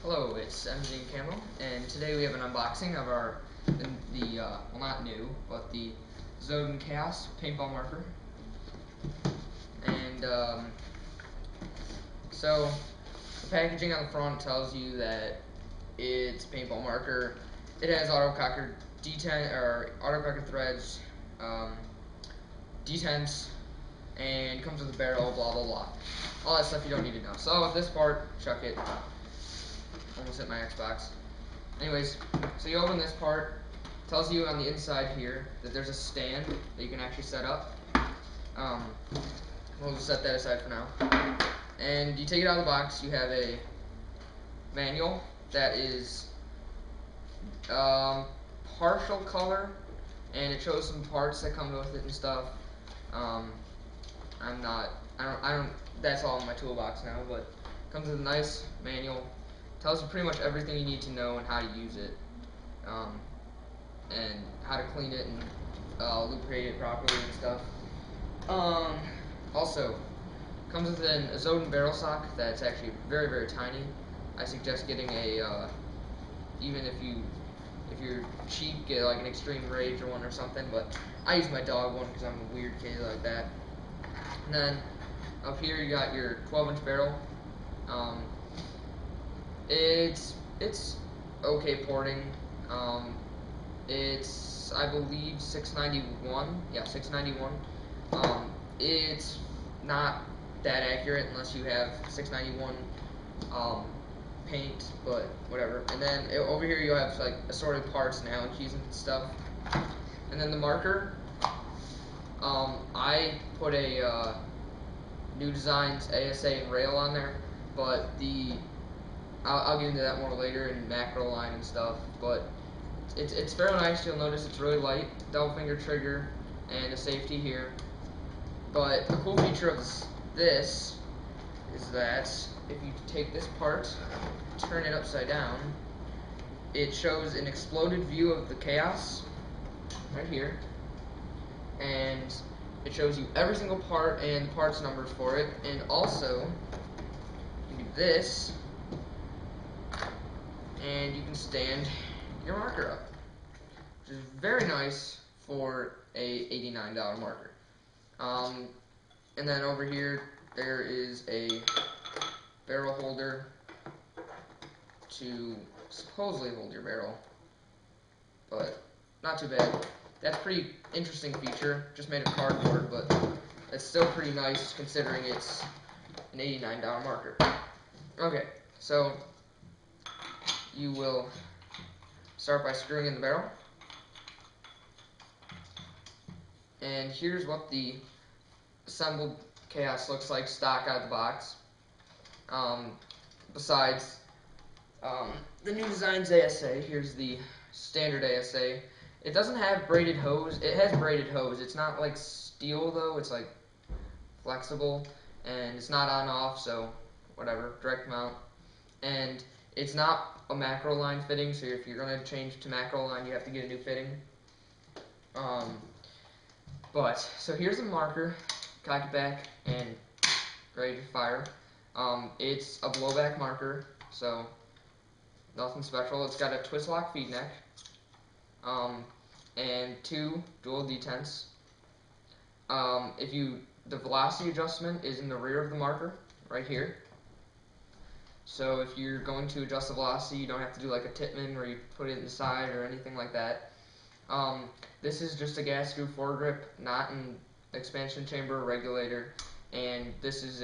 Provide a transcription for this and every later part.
Hello, it's MG Camo, and today we have an unboxing of our, well, not new, but the Zoden Chaos paintball marker. And, so, the packaging on the front tells you that it's a paintball marker. It has auto-cocker detent, or auto-cocker threads, detents, and comes with a barrel, blah, blah, blah. All that stuff you don't need to know. So, this part, chuck it. Almost hit my Xbox. Anyways, so you open this part, tells you on the inside here that there's a stand that you can actually set up. We'll just set that aside for now. And you take it out of the box, you have a manual that is partial color, and it shows some parts that come with it and stuff. That's all in my toolbox now, but it comes with a nice manual. Tells you pretty much everything you need to know and how to use it, and how to clean it and lubricate it properly and stuff. Also, comes with a Zoden barrel sock that's actually very, very tiny. I suggest getting a, even if you're cheap, get like an Extreme Rage or one or something, but I use my dog one because I'm a weird kid like that. And then up here you got your 12-inch barrel. It's okay porting. It's, I believe, 691. Yeah, 691. It's not that accurate unless you have 691 paint, but whatever. And then over here you have like assorted parts and Allen keys and stuff. And then the marker. I put a New Designs ASA and rail on there, but I'll get into that more later in macro line and stuff, but it's fairly nice. You'll notice it's really light, double finger trigger, and a safety here. But a cool feature of this is that if you take this part, turn it upside down, it shows an exploded view of the chaos right here, and it shows you every single part and the parts numbers for it, and also you do this, and you can stand your marker up, which is very nice for a $89 marker. And then over here there is a barrel holder to supposedly hold your barrel, but not too bad. That's a pretty interesting feature, just made of cardboard, but it's still pretty nice considering it's an $89 marker. Okay, so you will start by screwing in the barrel, and here's what the assembled chaos looks like stock out of the box. Besides the New Designs ASA, here's the standard ASA. It doesn't have braided hose. It has braided hose. It's not like steel though. It's like flexible, and it's not on off, so whatever, direct mount. And it's not a macro line fitting, so if you're going to change to macro line, you have to get a new fitting. So here's a marker, cock it back, and ready to fire. It's a blowback marker, so nothing special. It's got a twist lock feed neck, and 2 dual detents. The velocity adjustment is in the rear of the marker, right here. So if you're going to adjust the velocity, you don't have to do like a Titman where you put it in the side or anything like that. This is just a gas screw foregrip, not an expansion chamber regulator, and this is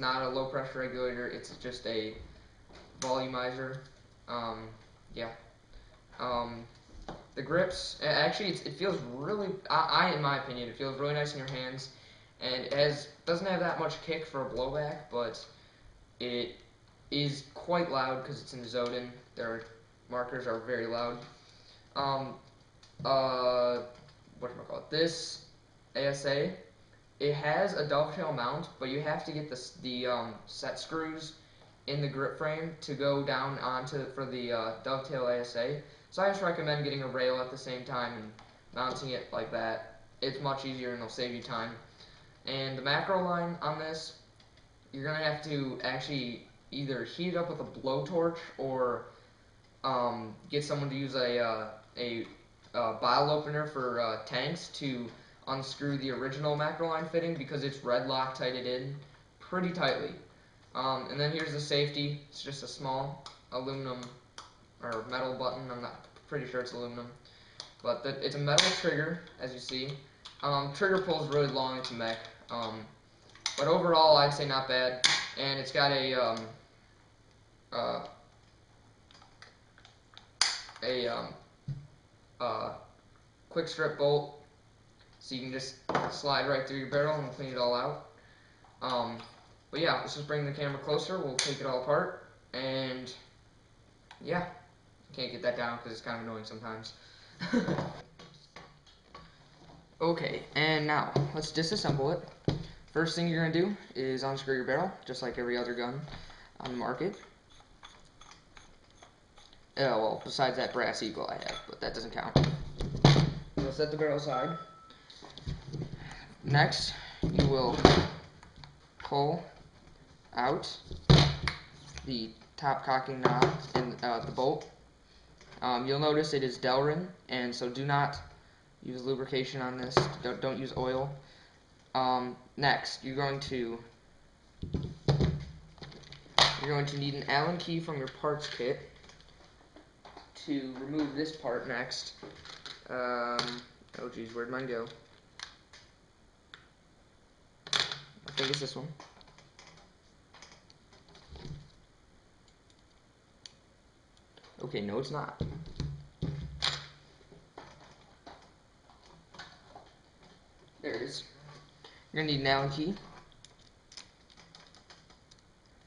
not a low pressure regulator. It's just a volumizer. The grips, actually, it feels really, in my opinion, it feels really nice in your hands, and it doesn't have that much kick for a blowback, but it is quite loud because it's in Zoden. Their markers are very loud. This ASA, it has a dovetail mount, but you have to get the set screws in the grip frame to go down for the dovetail ASA. So I just recommend getting a rail at the same time and mounting it like that. It's much easier and it'll save you time. And the macro line on this, you're going to have to actually either heat it up with a blowtorch or get someone to use a bottle opener for tanks to unscrew the original macro line fitting, because it's red Loctited in pretty tightly. And then here's the safety. It's just a small aluminum or metal button. I'm not pretty sure it's aluminum, but it's a metal trigger, as you see. Trigger pull is really long. It's a mech, but overall I'd say not bad. And it's got a quick strip bolt, so you can just slide right through your barrel and clean it all out. But yeah, let's just bring the camera closer. We'll take it all apart, and yeah, can't get that down because it's kind of annoying sometimes. Okay, and now let's disassemble it. First thing you're going to do is unscrew your barrel, just like every other gun on the market. Well, besides that brass eagle I have, but that doesn't count. We'll set the barrel aside. Next, you will pull out the top cocking knob and the bolt. You'll notice it is Delrin, and so do not use lubrication on this. Don't use oil. Next, you're going to need an Allen key from your parts kit to remove this part next. Oh geez, where'd mine go? I think it's this one. Okay, no it's not. There it is. You're going to need an Allen key.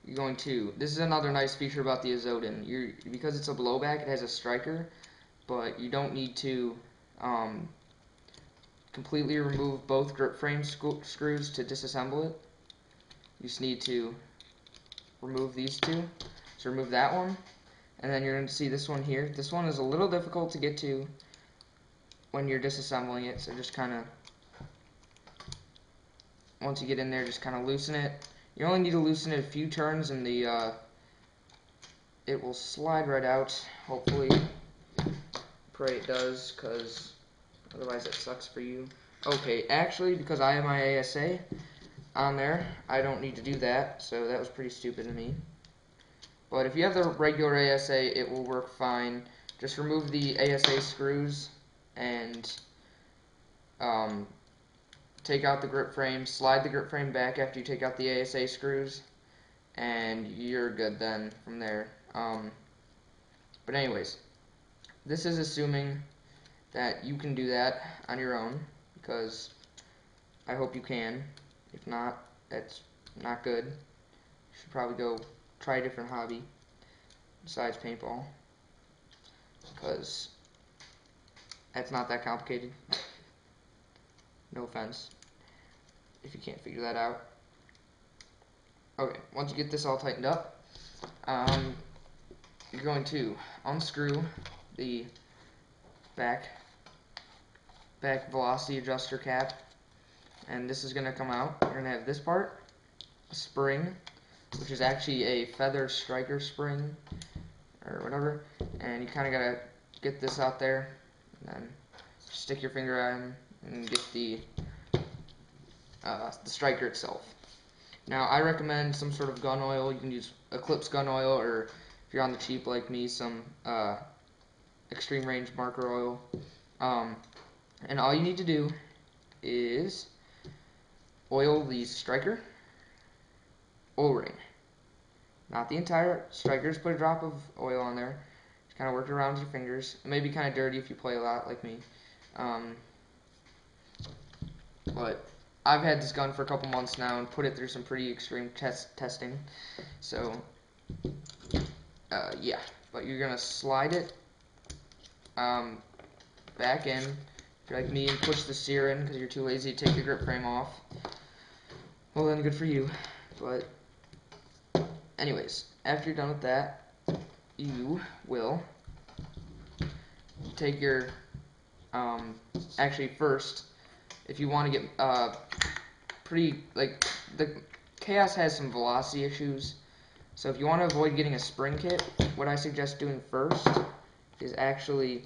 You're going to, this is another nice feature about the Azodin. Because it's a blowback, it has a striker, but you don't need to completely remove both grip frame screws to disassemble it. You just need to remove these two. So remove that one, and then you're going to see this one here. This one is a little difficult to get to when you're disassembling it, so just kind of, once you get in there, just kind of loosen it. You only need to loosen it a few turns, and it will slide right out, hopefully. Pray it does, because otherwise it sucks for you. Okay, actually, because I have my ASA on there, I don't need to do that, so that was pretty stupid of me. But if you have the regular ASA, it will work fine. Just remove the ASA screws and take out the grip frame, slide the grip frame back after you take out the ASA screws, and you're good then from there. But anyways, this is assuming that you can do that on your own, because I hope you can. If not, that's not good. You should probably go try a different hobby besides paintball, because that's not that complicated. No offense if you can't figure that out. Okay, once you get this all tightened up, you're going to unscrew the back velocity adjuster cap, and this is going to come out. You're going to have this part, a spring, which is actually a feather striker spring or whatever, and you kind of got to get this out there, and then stick your finger in and get the striker itself. Now, I recommend some sort of gun oil. You can use Eclipse gun oil, or if you're on the cheap like me, some extreme range marker oil. And all you need to do is oil the striker, O-ring. Not the entire striker, just put a drop of oil on there. Just kind of work it around with your fingers. It may be kind of dirty if you play a lot like me. But I've had this gun for a couple months now and put it through some pretty extreme testing. So, yeah. But you're going to slide it back in, if you're like me, and push the sear in because you're too lazy to take the grip frame off. Well then, good for you. But anyways, after you're done with that, you will take your, actually first, if you want to get pretty, like, the Chaos has some velocity issues, So if you want to avoid getting a spring kit, what I suggest doing first is actually